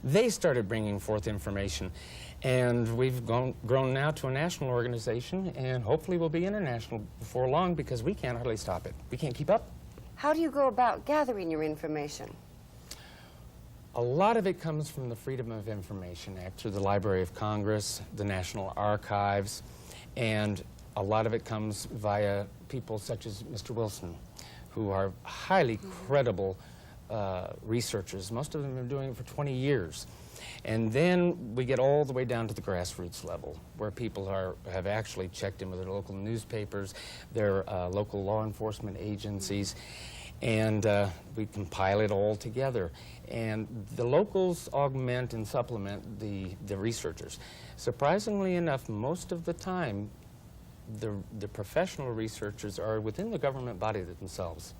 they started bringing forth information. And we've grown now to a national organization, and hopefully we'll be international before long, because we can't hardly stop it. We can't keep up. How do you go about gathering your information? A lot of it comes from the Freedom of Information Act through the Library of Congress, the National Archives, and a lot of it comes via people such as Mr. Wilson, who are highly credible researchers. Most of them have been doing it for 20 years. And then we get all the way down to the grassroots level, where people have actually checked in with their local newspapers, their local law enforcement agencies, and we compile it all together. And the locals augment and supplement the researchers. Surprisingly enough, most of the time, the professional researchers are within the government body themselves.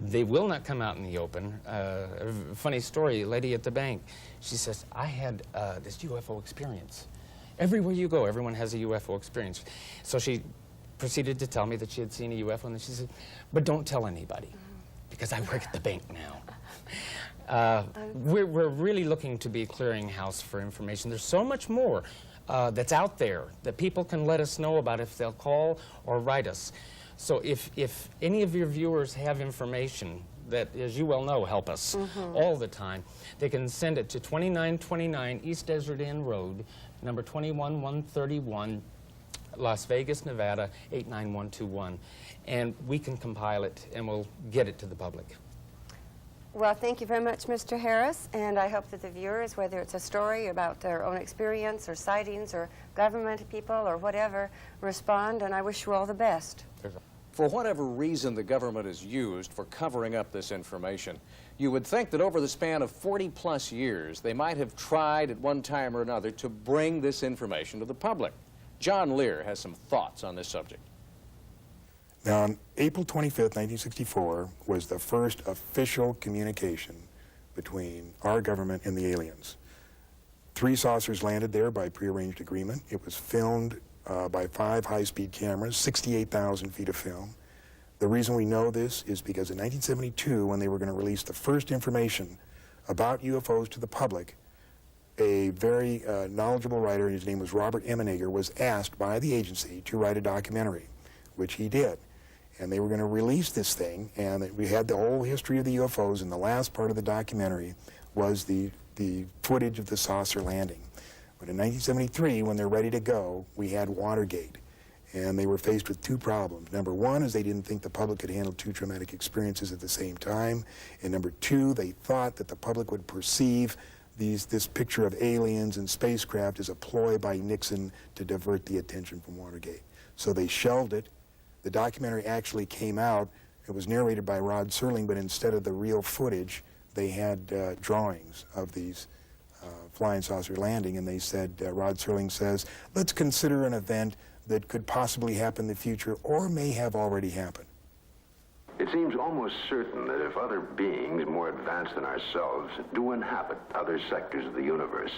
They will not come out in the open. A funny story, a lady at the bank, she says, I had this UFO experience. Everywhere you go, everyone has a UFO experience. So she proceeded to tell me that she had seen a UFO, and then she said, but don't tell anybody, because I work at the bank now. We're really looking to be a clearinghouse for information. There's so much more that's out there that people can let us know about if they'll call or write us. So if any of your viewers have information that, as you well know, help us all the time, they can send it to 2929 East Desert Inn Road, number 21131, Las Vegas, Nevada, 89121. And we can compile it, and we'll get it to the public. Well, thank you very much, Mr. Harris, and I hope that the viewers, whether it's a story about their own experience or sightings or government people or whatever, respond, and I wish you all the best. For whatever reason the government has used for covering up this information, you would think that over the span of 40-plus years, they might have tried at one time or another to bring this information to the public. John Lear has some thoughts on this subject. Now, on April 25th, 1964, was the first official communication between our government and the aliens. 3 saucers landed there by prearranged agreement. It was filmed by 5 high-speed cameras, 68,000 feet of film. The reason we know this is because in 1972, when they were going to release the first information about UFOs to the public, a very knowledgeable writer, his name was Robert Emenegger, was asked by the agency to write a documentary, which he did. And they were going to release this thing, and we had the whole history of the UFOs, and the last part of the documentary was the footage of the saucer landing. But in 1973, when they're ready to go, we had Watergate, and they were faced with 2 problems. Number 1 is they didn't think the public could handle 2 traumatic experiences at the same time, and number 2, they thought that the public would perceive this picture of aliens and spacecraft as a ploy by Nixon to divert the attention from Watergate. So they shelved it. The documentary actually came out. It was narrated by Rod Serling, but instead of the real footage, they had drawings of these flying saucer landing, and they said, Rod Serling says, let's consider an event that could possibly happen in the future or may have already happened. It seems almost certain that if other beings more advanced than ourselves do inhabit other sectors of the universe,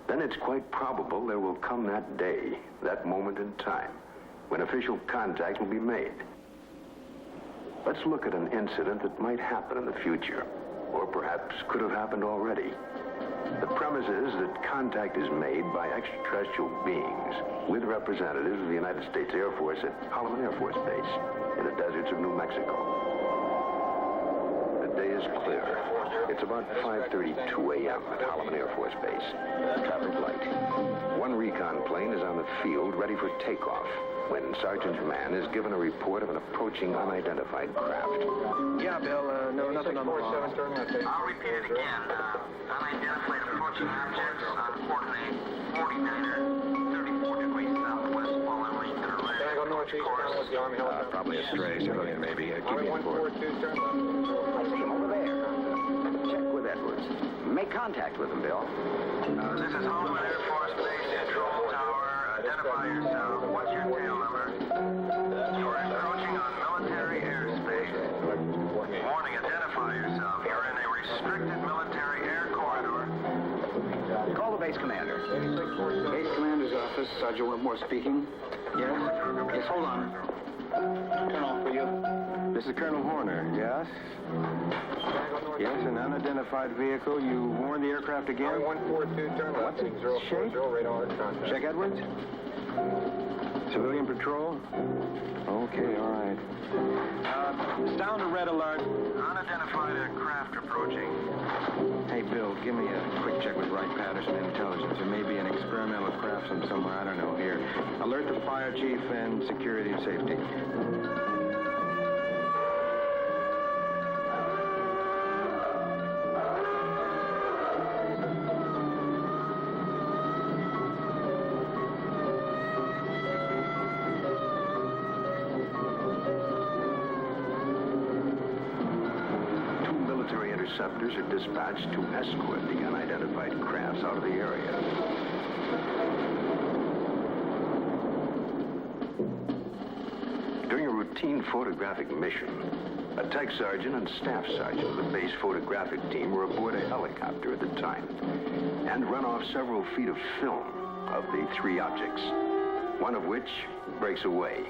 then it's quite probable there will come that day, that moment in time, when official contacts will be made. Let's look at an incident that might happen in the future, or perhaps could have happened already. The premise is that contact is made by extraterrestrial beings with representatives of the United States Air Force at Holloman Air Force Base in the deserts of New Mexico. The day is clear. It's about 5:32 a.m. at Holloman Air Force Base. Traffic light. One recon plane is on the field ready for takeoff when Sergeant Mann is given a report of an approaching unidentified craft. Yeah, Bill, no, nothing on the wall. I'll repeat it again. Unidentified approaching objects on coordinate 49er, 34 degrees southwest, while I'm reading to the left. Can I go northeast now with the Army helicopter? Probably a stray civilian, maybe. Give me a report. I see him over there. Check with Edwards. Make contact with him, Bill. This is Holloman Air Force Base Control Tower. Identify yourself. What's your tail number? You're encroaching on military airspace. Warning, identify yourself. You're in a restricted military air corridor. Call the base commander. Base commander's office, Sergeant Whitmore speaking. Yes? Yes, hold on. Turn off for you. This is Colonel Horner, yes? Yes, an unidentified vehicle. You warned the aircraft again? 142, turn left, What's its shape? radar contact. Check Edwards? Civilian patrol? Okay, all right. Sound a red alert. Unidentified craft approaching. Hey, Bill, give me a quick check with Wright Patterson Intelligence. There may be an experimental craft from somewhere, I don't know, here. Alert the fire chief and security and safety. Interceptors are dispatched to escort the unidentified crafts out of the area. During a routine photographic mission, a tech sergeant and staff sergeant of the base photographic team were aboard a helicopter at the time and run off several feet of film of the three objects, one of which breaks away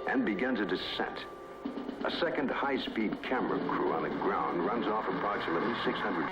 and begins a descent. A second high-speed camera crew on the ground runs off approximately 600